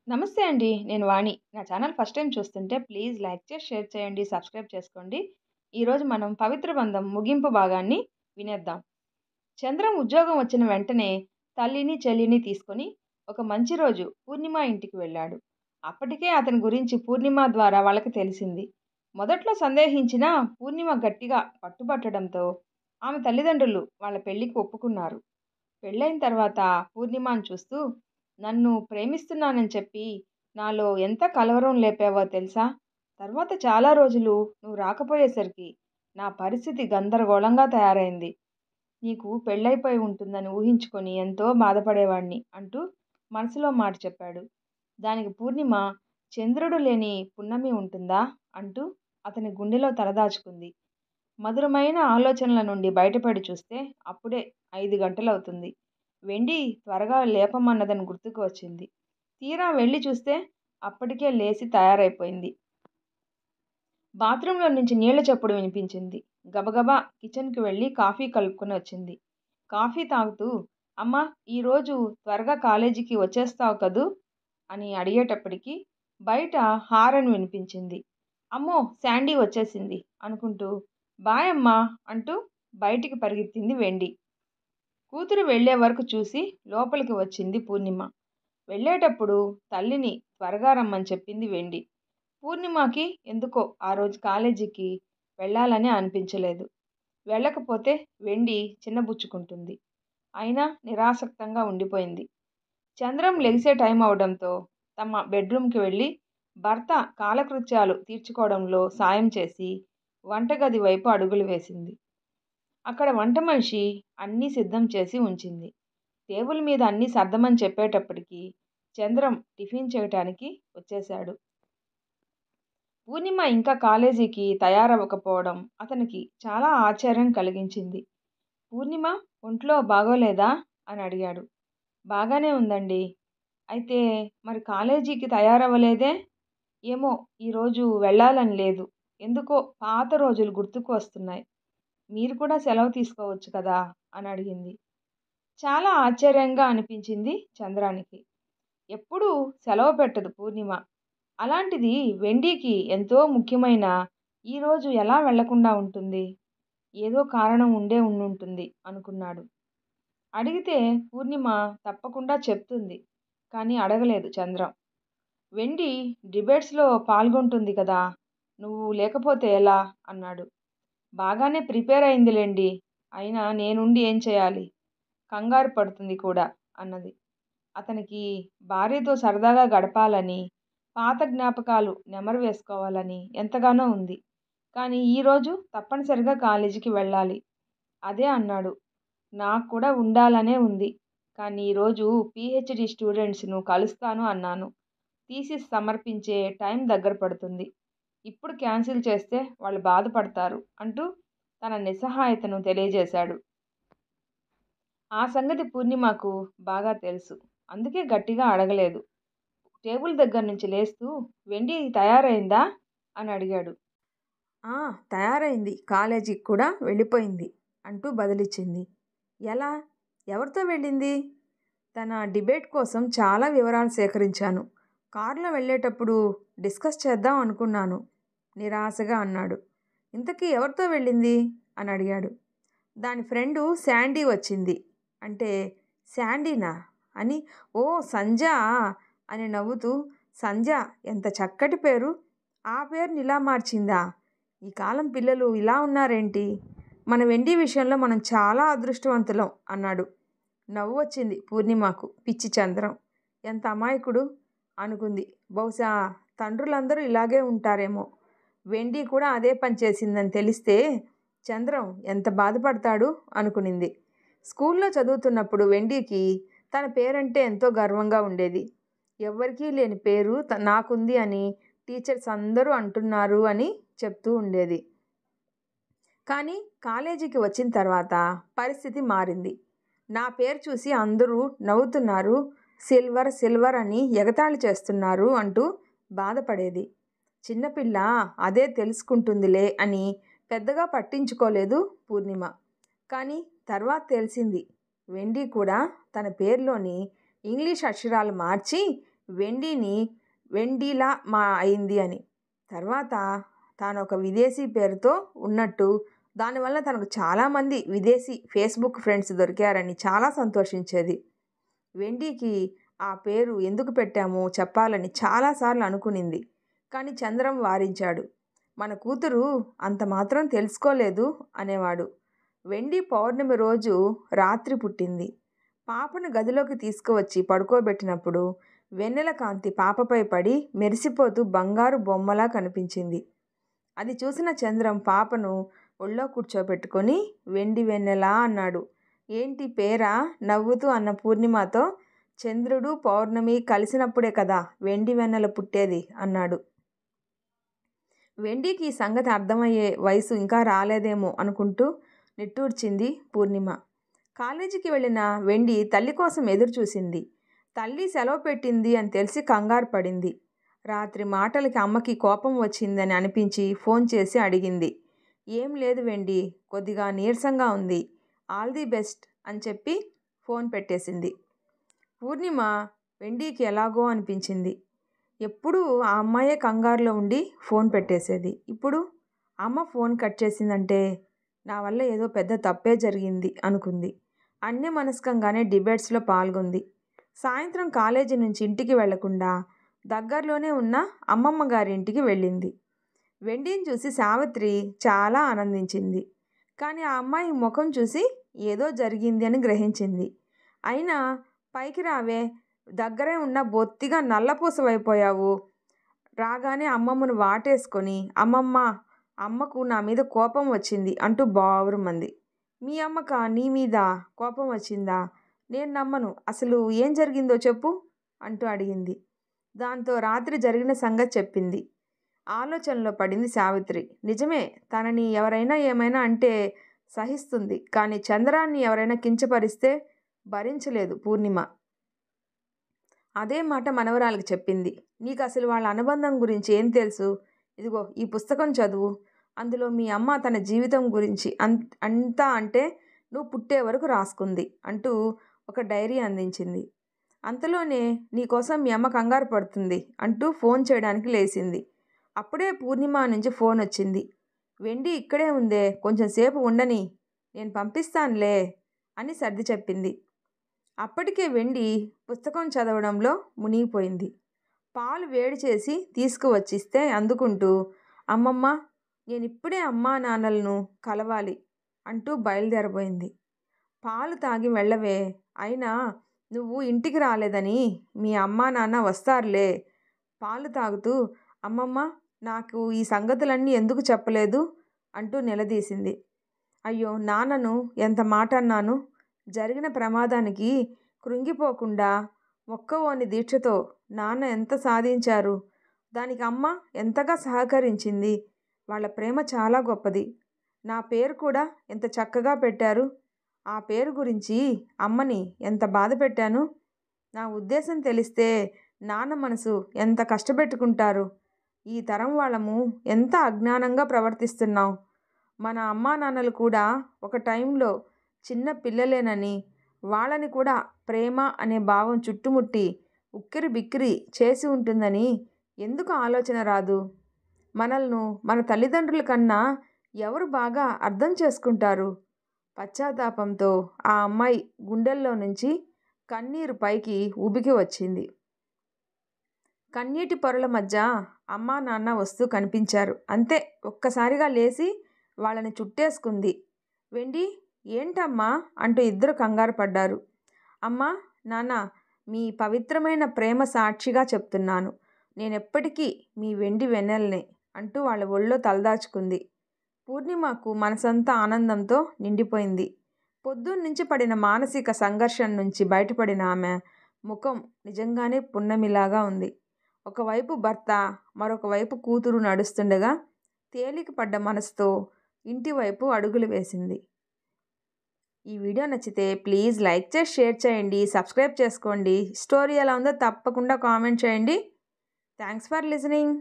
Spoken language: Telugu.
నమస్తే అండి. నేను వాణి. నా ఛానల్ ఫస్ట్ టైమ్ చూస్తుంటే ప్లీజ్ లైక్ చేసి, షేర్ చేయండి, సబ్స్క్రైబ్ చేసుకోండి. ఈరోజు మనం పవిత్ర బంధం ముగింపు భాగాన్ని వినేద్దాం. చంద్రం ఉద్యోగం వచ్చిన వెంటనే తల్లిని, చెల్లిని తీసుకొని ఒక మంచి రోజు పూర్ణిమ ఇంటికి వెళ్ళాడు. అప్పటికే అతని గురించి పూర్ణిమ ద్వారా వాళ్ళకి తెలిసింది. మొదట్లో సందేహించినా పూర్ణిమ గట్టిగా పట్టుబట్టడంతో ఆమె తల్లిదండ్రులు వాళ్ళ పెళ్లికి ఒప్పుకున్నారు. పెళ్ళైన తర్వాత పూర్ణిమను చూస్తూ నన్ను ప్రేమిస్తున్నానని చెప్పి నాలో ఎంత కలవరం లేపావో తెలుసా? తర్వాత చాలా రోజులు నువ్వు రాకపోయేసరికి నా పరిస్థితి గందరగోళంగా తయారైంది. నీకు పెళ్ళైపోయి ఉంటుందని ఊహించుకొని ఎంతో బాధపడేవాణ్ణి అంటూ మనసులో మాట చెప్పాడు. దానికి పూర్ణిమ చంద్రుడు లేని పున్నమి ఉంటుందా అంటూ అతని గుండెలో తలదాచుకుంది. మధురమైన ఆలోచనల నుండి బయటపడి చూస్తే అప్పుడే 5 గంటలవుతుంది. వెండి త్వరగా లేపమన్నదని గుర్తుకు వచ్చింది. తీరా వెళ్ళి చూస్తే అప్పటికే లేచి తయారైపోయింది. బాత్రూంలో నుంచి నీళ్ల చప్పుడు వినిపించింది. గబగబా కిచెన్కి వెళ్ళి కాఫీ కలుపుకొని వచ్చింది. కాఫీ తాగుతూ అమ్మా, ఈరోజు త్వరగా కాలేజీకి వచ్చేస్తావు కదూ అని అడిగేటప్పటికి బయట హారన్ వినిపించింది. అమ్మో, శాండీ వచ్చేసింది అనుకుంటూ బాయ్ అమ్మా అంటూ బయటికి పరిగెత్తింది వెండి. కూతురు వెళ్లే వరకు చూసి లోపలికి వచ్చింది పూర్ణిమ. వెళ్ళేటప్పుడు తల్లిని త్వరగా రమ్మని చెప్పింది వెండి. పూర్ణిమకి ఎందుకో ఆ రోజు కాలేజీకి వెళ్ళాలని అనిపించలేదు. వెళ్ళకపోతే వెండి చిన్నబుచ్చుకుంటుంది. అయినా నిరాసక్తంగా ఉండిపోయింది. చంద్రం లెగిసే టైం అవడంతో తమ బెడ్రూమ్కి వెళ్ళి భర్త కాలకృత్యాలు తీర్చుకోవడంలో సాయం చేసి వంటగది వైపు అడుగులు వేసింది. అక్కడ వంట మనిషి అన్నీ సిద్ధం చేసి ఉంచింది. టేబుల్ మీద అన్నీ సర్దమని చెప్పేటప్పటికి చంద్రం టిఫిన్ చేయటానికి వచ్చేశాడు. పూర్ణిమ ఇంకా కాలేజీకి తయారవ్వకపోవడం అతనికి చాలా ఆశ్చర్యం కలిగించింది. పూర్ణిమ ఒంట్లో బాగోలేదా అని అడిగాడు. బాగానే ఉందండి. అయితే మరి కాలేజీకి తయారవ్వలేదే? ఏమో, ఈరోజు వెళ్ళాలని లేదు. ఎందుకో పాత రోజులు గుర్తుకు వస్తున్నాయి. మీరు కూడా సెలవు తీసుకోవచ్చు కదా అని అడిగింది. చాలా ఆశ్చర్యంగా అనిపించింది చంద్రానికి. ఎప్పుడూ సెలవు పెట్టదు పూర్ణిమ. అలాంటిది వెండికి ఎంతో ముఖ్యమైన ఈరోజు ఎలా వెళ్లకుండా ఉంటుంది? ఏదో కారణం ఉండుంటుంది అనుకున్నాడు. అడిగితే పూర్ణిమ తప్పకుండా చెప్తుంది. కానీ అడగలేదు చంద్రం. వెండి డిబేట్స్లో పాల్గొంటుంది కదా, నువ్వు లేకపోతే ఎలా అన్నాడు. బాగానే ప్రిపేర్ అయిందిలేండి. అయినా నేనుండి ఏం చేయాలి? కంగారు పడుతుంది కూడా అన్నది. అతనికి భార్యతో సరదాగా గడపాలని, పాత జ్ఞాపకాలు నెమరు వేసుకోవాలని ఎంతగానో ఉంది. కానీ ఈరోజు తప్పనిసరిగా కాలేజీకి వెళ్ళాలి. అదే అన్నాడు. నాకు కూడా ఉండాలనే ఉంది. కానీ ఈరోజు పీహెచ్డీ స్టూడెంట్స్ను కలుస్తాను అన్నాను. థీసిస్ సమర్పించే టైం దగ్గర పడుతుంది. ఇప్పుడు క్యాన్సిల్ చేస్తే వాళ్ళు బాధపడతారు అంటూ తన నిస్సహాయతను తెలియజేశాడు. ఆ సంగతి పూర్ణిమకు బాగా తెలుసు. అందుకే గట్టిగా అడగలేదు. టేబుల్ దగ్గర నుంచి లేస్తూ వెండి తయారైందా అని అడిగాడు. ఆ, తయారైంది. కాలేజీకి కూడా వెళ్ళిపోయింది అంటూ బదిలిచ్చింది. ఎలా? ఎవరితో వెళ్ళింది? తన డిబేట్ కోసం చాలా వివరాలు సేకరించాను. కారులో వెళ్ళేటప్పుడు డిస్కస్ చేద్దాం అనుకున్నాను నిరాశగా అన్నాడు. ఇంతకీ ఎవరితో వెళ్ళింది అని అడిగాడు. దాని ఫ్రెండు శాండీ వచ్చింది అంటే శాండీనా అని. ఓ సంజ అని నవ్వుతూ, సంజ ఎంత చక్కటి పేరు, ఆ పేరుని ఇలా మార్చిందా? ఈ కాలం పిల్లలు ఇలా ఉన్నారేంటి? మన వెండి విషయంలో మనం చాలా అదృష్టవంతులం అన్నాడు. నవ్వు వచ్చింది పూర్ణిమకు. పిచ్చి చంద్రం ఎంత అమాయకుడు అనుకుంది. బహుశా తండ్రులందరూ ఇలాగే ఉంటారేమో. వెండి కూడా అదే పని చేసిందని తెలిస్తే చంద్రం ఎంత బాధపడతాడు అనుకునింది. స్కూల్లో చదువుతున్నప్పుడు వెండికి తన పేరంటే ఎంతో గర్వంగా ఉండేది. ఎవ్వరికీ లేని పేరు నాకుంది అని టీచర్స్ అందరూ అంటున్నారు అని చెప్తూ ఉండేది. కానీ కాలేజీకి వచ్చిన తర్వాత పరిస్థితి మారింది. నా పేరు చూసి అందరూ నవ్వుతున్నారు, సిల్వర్ సిల్వర్ అని ఎగతాళి చేస్తున్నారు అంటూ బాధపడేది. చిన్నపిల్ల అదే తెలుసుకుంటుందిలే అని పెద్దగా పట్టించుకోలేదు పూర్ణిమ. కానీ తర్వాత తెలిసింది, వెండి కూడా తన పేరులోని ఇంగ్లీష్ అక్షరాలు మార్చి వెండిని వెండిలా అయింది అని. తర్వాత తాను ఒక విదేశీ పేరుతో ఉన్నట్టు, దానివల్ల తనకు చాలామంది విదేశీ ఫేస్బుక్ ఫ్రెండ్స్ దొరికారని చాలా సంతోషించేది. వెండికి ఆ పేరు ఎందుకు పెట్టామో చెప్పాలని చాలాసార్లు అనుకునింది. కానీ చంద్రం వారించాడు. మన కూతురు అంత మాత్రం తెలుసుకోలేదు అనేవాడు. వెండి పౌర్ణమి రోజు రాత్రి పుట్టింది. పాపను గదిలోకి తీసుకువచ్చి పడుకోబెట్టినప్పుడు వెన్నెల కాంతి పాపపై పడి మెరిసిపోతూ బంగారు బొమ్మలా కనిపించింది. అది చూసిన చంద్రం పాపను ఒళ్ళో కూర్చోబెట్టుకొని వెండి వెన్నెల అన్నాడు. ఏంటి పేరా? నవ్వుతూ అన్న పూర్ణిమతో, చంద్రుడు పౌర్ణమి కలిసినప్పుడే కదా వెండి వెన్నెల పుట్టేది అన్నాడు. వెండికి ఈ సంగతి అర్థమయ్యే వయసు ఇంకా రాలేదేమో అనుకుంటూ నిట్టూర్చింది పూర్ణిమ. కాలేజీకి వెళ్ళిన వెండి తల్లి కోసం ఎదురు చూసింది. తల్లి సెలవు పెట్టింది అని తెలిసి కంగారు పడింది. రాత్రి మాటలకి అమ్మకి కోపం వచ్చిందని అనిపించి ఫోన్ చేసి అడిగింది. ఏం లేదు వెండి, కొద్దిగా నీరసంగా ఉంది, ఆల్ ది బెస్ట్ అని చెప్పి ఫోన్ పెట్టేసింది. పూర్ణిమ వెండికి ఎలాగో అనిపించింది. ఎప్పుడూ ఆ అమ్మాయే కంగారులో ఉండి ఫోన్ పెట్టేసేది. ఇప్పుడు అమ్మ ఫోన్ కట్ చేసిందంటే నా వల్ల ఏదో పెద్ద తప్పే జరిగింది అనుకుంది. అన్యమనస్కంగానే డిబేట్స్లో పాల్గొంది. సాయంత్రం కాలేజీ నుంచి ఇంటికి వెళ్లకుండా దగ్గరలోనే ఉన్న అమ్మమ్మ గారి ఇంటికి వెళ్ళింది. వెండిని చూసి సావిత్రి చాలా ఆనందించింది. కానీ ఆ అమ్మాయి ముఖం చూసి ఏదో జరిగింది అని గ్రహించింది. అయినా పైకి రావే, దగ్గరే ఉన్న బొత్తిగా నల్లపూసవైపోయావు. రాగానే అమ్మమ్మను వాటేసుకొని అమ్మకు నా మీద కోపం వచ్చింది అంటూ బావురుమంది. మీ అమ్మకా నీ మీద కోపం వచ్చిందా? నేను నమ్మను. అసలు ఏం జరిగిందో చెప్పు అంటూ అడిగింది. దాంతో రాత్రి జరిగిన సంగతి చెప్పింది. ఆలోచనలో పడింది సావిత్రి. నిజమే, తనని ఎవరైనా ఏమైనా అంటే సహిస్తుంది. కానీ చంద్రాన్ని ఎవరైనా కించపరిస్తే భరించలేదు పూర్ణిమ. అదే మాట మనవరాలికి చెప్పింది. నీకు అసలు వాళ్ళ అనుబంధం గురించి ఏం తెలుసు? ఇదిగో ఈ పుస్తకం చదువు. అందులో మీ అమ్మ తన జీవితం గురించి అంతా అంటే నువ్వు పుట్టే వరకు రాసుకుంది అంటూ ఒక డైరీ అందించింది. అంతలోనే నీకోసం మీ అమ్మ కంగారు పడుతుంది అంటూ ఫోన్ చేయడానికి లేచింది. అప్పుడే పూర్ణిమ నుంచి ఫోన్ వచ్చింది. వెండి ఇక్కడే ఉందే, కొంచెం సేపు ఉండని, నేను పంపిస్తానులే అని సర్ది చెప్పింది. అప్పటికే వెండి పుస్తకం చదవడంలో మునిగిపోయింది. పాలు వేడి చేసి తీసుకువచ్చిస్తే అందుకుంటూ, అమ్మమ్మ నేనిప్పుడే అమ్మా నాన్నలను కలవాలి అంటూ బయలుదేరబోయింది. పాలు తాగి వెళ్ళవే, అయినా నువ్వు ఇంటికి రాలేదని మీ అమ్మా నాన్న వస్తారులే. పాలు తాగుతూ, అమ్మమ్మ నాకు ఈ సంగతులన్నీ ఎందుకు చెప్పలేదు అంటూ నిలదీసింది. అయ్యో నాన్నను ఎంత మాట అన్నాను. జరిగిన ప్రమాదానికి కృంగిపోకుండా మొక్కవోని దీక్షతో నాన్న ఎంత సాధించారు. దానికి అమ్మ ఎంతగా సహకరించింది. వాళ్ళ ప్రేమ చాలా గొప్పది. నా పేరు కూడా ఎంత చక్కగా పెట్టారు. ఆ పేరు గురించి అమ్మని ఎంత బాధ పెట్టాను. నా ఉద్దేశం తెలిస్తే నాన్న మనసు ఎంత కష్టపెట్టుకుంటారు. ఈ తరం వాళ్ళము ఎంత అజ్ఞానంగా ప్రవర్తిస్తున్నాం. మన అమ్మా నాన్నలు కూడా ఒక టైంలో చిన్న పిల్లలేనని, వాళ్ళని కూడా ప్రేమ అనే భావం చుట్టుముట్టి ఉక్కిరి బిక్కిరి చేసి ఉంటుందని ఎందుకు ఆలోచన రాదు? మనల్ని మన తల్లిదండ్రుల కన్నా ఎవరు బాగా అర్థం చేసుకుంటారు? పశ్చాత్తాపంతో ఆ అమ్మాయి గుండెల్లో నుంచి కన్నీరు పైకి ఉబికి వచ్చింది. కన్నీటి పొరల మధ్య అమ్మా నాన్న వస్తూ కనిపించారు. అంతే, ఒక్కసారిగా లేచి వాళ్ళని చుట్టేసుకుంది. వెండి ఏంటమ్మా అంటూ ఇద్దరు కంగారు పడ్డారు. అమ్మా నాన్న, మీ పవిత్రమైన ప్రేమ సాక్షిగా చెప్తున్నాను, నేనెప్పటికీ మీ వెండి వెన్నెలనే అంటూ వాళ్ళ ఒళ్ళో తలదాచుకుంది. పూర్ణిమకు మనసంతా ఆనందంతో నిండిపోయింది. పొద్దున్నుంచి పడిన మానసిక సంఘర్షణ నుంచి బయటపడిన ఆమె ముఖం నిజంగానే పున్నమిలాగా ఉంది. ఒకవైపు భర్త, మరొక వైపు కూతురు నడుస్తుండగా తేలిక పడ్డ మనసుతో ఇంటి వైపు అడుగులు వేసింది. ఈ వీడియో నచ్చితే ప్లీజ్ లైక్ చేసి షేర్ చేయండి, సబ్స్క్రైబ్ చేసుకోండి. స్టోరీ ఎలా ఉందో తప్పకుండా కామెంట్ చేయండి. Thanks for listening.